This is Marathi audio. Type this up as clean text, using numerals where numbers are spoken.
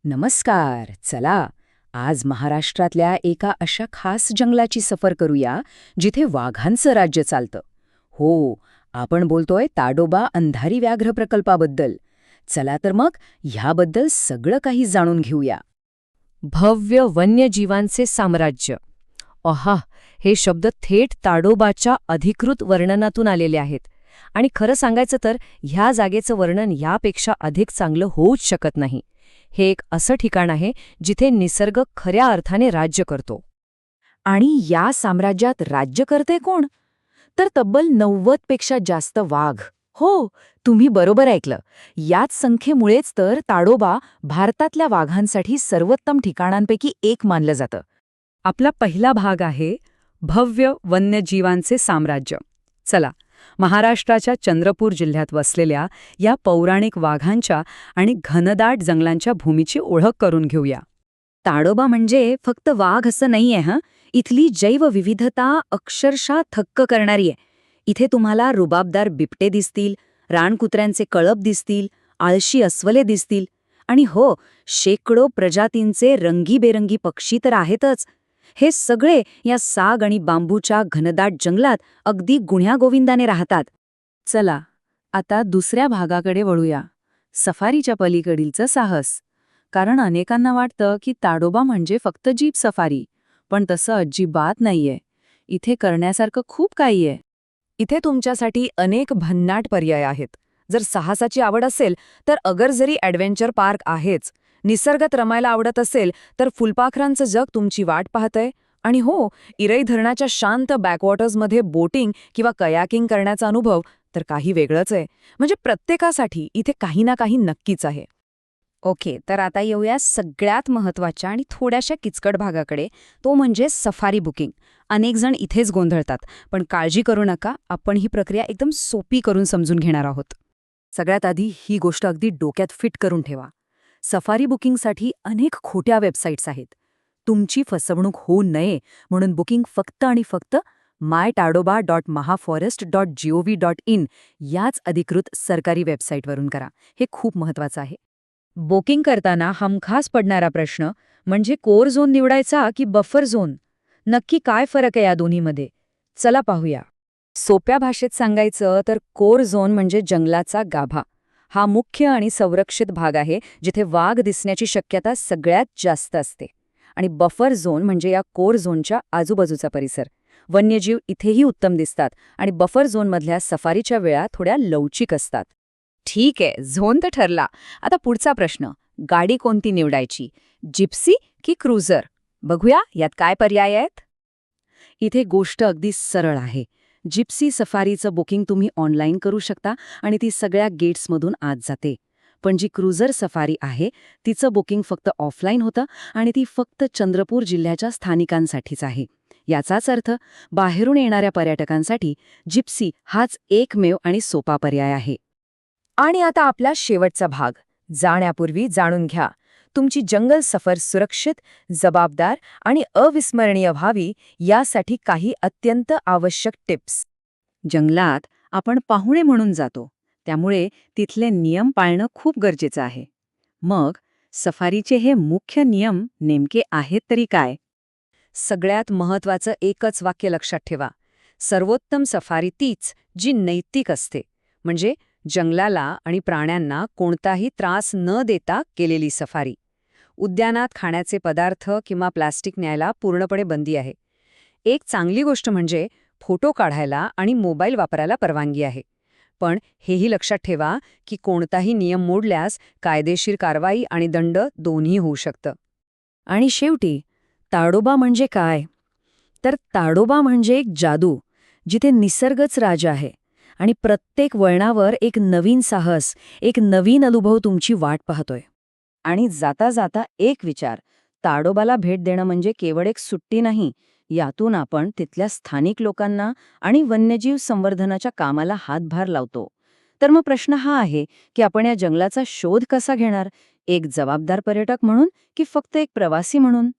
नमस्कार. चला, आज महाराष्ट्रातल्या एका अशा खास जंगलाची सफर करूया जिथे वाघांचं राज्य चालतं. हो, आपण बोलतोय ताडोबा अंधारी व्याघ्र प्रकल्पाबद्दल. चला तर मग ह्याबद्दल सगळं काही जाणून घेऊया. भव्य वन्यजीवांचे साम्राज्य. अहा, हे शब्द थेट ताडोबाच्या अधिकृत वर्णनातून आलेले आहेत. आणि खरं सांगायचं तर ह्या जागेचं वर्णन यापेक्षा अधिक चांगलं होऊच शकत नाही. हे एक असं ठिकाण आहे जिथे निसर्ग खऱ्या अर्थाने राज्य करतो. आणि या साम्राज्यात राज्य करते कोण? तर तब्बल 90पेक्षा जास्त वाघ. हो, तुम्ही बरोबर ऐकलं. याच संख्येमुळेच तर ताडोबा भारतातल्या वाघांसाठी सर्वोत्तम ठिकाणांपैकी एक मानलं जातं. आपला पहिला भाग आहे भव्य वन्यजीवांचे साम्राज्य. चला, महाराष्ट्राच्या चंद्रपूर जिल्ह्यात वसलेल्या या पौराणिक वाघांच्या आणि घनदाट जंगलांच्या भूमीची ओळख करून घेऊया. ताडोबा म्हणजे फक्त वाघ असं नाहीये हं. इथली जैवविविधता अक्षरशः थक्क करणारी आहे. इथे तुम्हाला रुबाबदार बिबटे दिसतील, रानकुत्र्यांचे कळप दिसतील, आळशी अस्वले दिसतील आणि हो, शेकडो प्रजातींचे रंगीबेरंगी पक्षी तर आहेतच. हे सगळे या साग आणि बांबूच्या घनदाट जंगलात अगदी गुण्यागोविंदाने राहतात. चला, आता दुसऱ्या भागाकडे वळूया. सफारीच्या पलीकडीलचं साहस. कारण अनेकांना वाटतं की ताडोबा म्हणजे फक्त जीप सफारी, पण तसं अजिबात नाहीये. इथे करण्यासारखं खूप काही आहे. इथे तुमच्यासाठी अनेक भन्नाट पर्याय आहेत. जर साहसाची आवड असेल तर अगरजरी ॲडव्हेंचर पार्क आहेच. निसर्गात रमायला आवडत असेल तर फुलपाखरांचं जग तुमची वाट पाहतंय. आणि हो, इरई धरणाच्या शांत बॅकवॉटर्समध्ये बोटिंग किंवा कयाकिंग करण्याचा अनुभव तर काही वेगळंच आहे. म्हणजे प्रत्येकासाठी इथे काही ना काही नक्कीच आहे. ओके, तर आता येऊया सगळ्यात महत्त्वाच्या आणि थोड्याशा किचकट भागाकडे, तो म्हणजे सफारी बुकिंग. अनेक जण इथेच गोंधळतात, पण काळजी करू नका, आपण ही प्रक्रिया एकदम सोपी करून समजून घेणार आहोत. सगळ्यात आधी ही गोष्ट अगदी डोक्यात फिट करून ठेवा. सफारी बुकिंगसाठी अनेक खोट्या वेबसाईट्स आहेत. तुमची फसवणूक होऊ नये म्हणून बुकिंग फक्त आणि फक्त mytadoba.mahaforest.gov.in याच अधिकृत सरकारी वेबसाईटवरून करा. हे खूप महत्त्वाचं आहे. बुकिंग करताना हमखास पडणारा प्रश्न म्हणजे कोर झोन निवडायचा की बफर झोन? नक्की काय फरक आहे या दोन्हीमध्ये? चला पाहूया. सोप्या भाषेत सांगायचं तर कोर झोन म्हणजे जंगलाचा गाभा. हा मुख्य आणि संरक्षित भाग आहे जिथे वाघ दिसण्याची शक्यता सगळ्यात जास्त असते. आणि बफर झोन म्हणजे या कोर झोनच्या आजूबाजूचा परिसर. वन्यजीव इथेही उत्तम दिसतात आणि बफर झोनमधल्या सफारीच्या वेळा थोड्या लवचिक असतात. ठीक आहे, झोन तर ठरला. आता पुढचा प्रश्न, गाडी कोणती निवडायची? जिप्सी की क्रुझर? बघूया यात काय पर्याय आहेत. इथे गोष्ट अगदी सरळ आहे. जिप्सी सफारीचं बुकिंग तुम्ही ऑनलाईन करू शकता आणि ती सगळ्या गेट्समधून आत जाते. पण जी क्रुझर सफारी आहे तिचं बुकिंग फक्त ऑफलाईन होतं आणि ती फक्त चंद्रपूर जिल्ह्याच्या स्थानिकांसाठीच आहे. याचाच अर्थ बाहेरून येणाऱ्या पर्यटकांसाठी जिप्सी हाच एकमेव आणि सोपा पर्याय आहे. आणि आता आपला शेवटचा भाग. जाण्यापूर्वी जाणून घ्या, तुमची जंगल सफर सुरक्षित, जबाबदार आणि अविस्मरणीय व्हावी यासाठी काही अत्यंत आवश्यक टिप्स. जंगलात आपण पाहुणे म्हणून जातो, त्यामुळे तिथले नियम पाळणं खूप गरजेचं आहे. मग सफारीचे हे मुख्य नियम नेमके आहेत तरी काय? सगळ्यात महत्त्वाचं एकच वाक्य लक्षात ठेवा. सर्वोत्तम सफारी तीच जी नैतिक असते. म्हणजे जंगलाला आणि प्राण्यांना कोणताही त्रास न देता केलेली सफारी. उद्यानात खाण्याचे पदार्थ किंवा प्लास्टिक न्यायला पूर्णपणे बंदी आहे. एक चांगली गोष्ट म्हणजे फोटो काढायला आणि मोबाईल वापरायला परवानगी आहे. पण हेही लक्षात ठेवा की कोणताही नियम मोडल्यास कायदेशीर कारवाई आणि दंड दोन्ही होऊ शकतं. आणि शेवटी ताडोबा म्हणजे काय? तर ताडोबा म्हणजे एक जादू, जिथे निसर्गच राजा आहे आणि प्रत्येक वळणावर एक नवीन साहस, एक नवीन अनुभव तुमची वाट पाहतोय. आणि जाता जाता एक विचार, ताडोबाला भेट देणं म्हणजे केवळ एक सुट्टी नाही, यातून आपण तिथल्या स्थानिक लोकांना आणि वन्यजीव संवर्धनाच्या कामाला हातभार लावतो. तर मग प्रश्न हा आहे की आपण या जंगलाचा शोध कसा घेणार? एक जबाबदार पर्यटक म्हणून की फक्त एक प्रवासी म्हणून?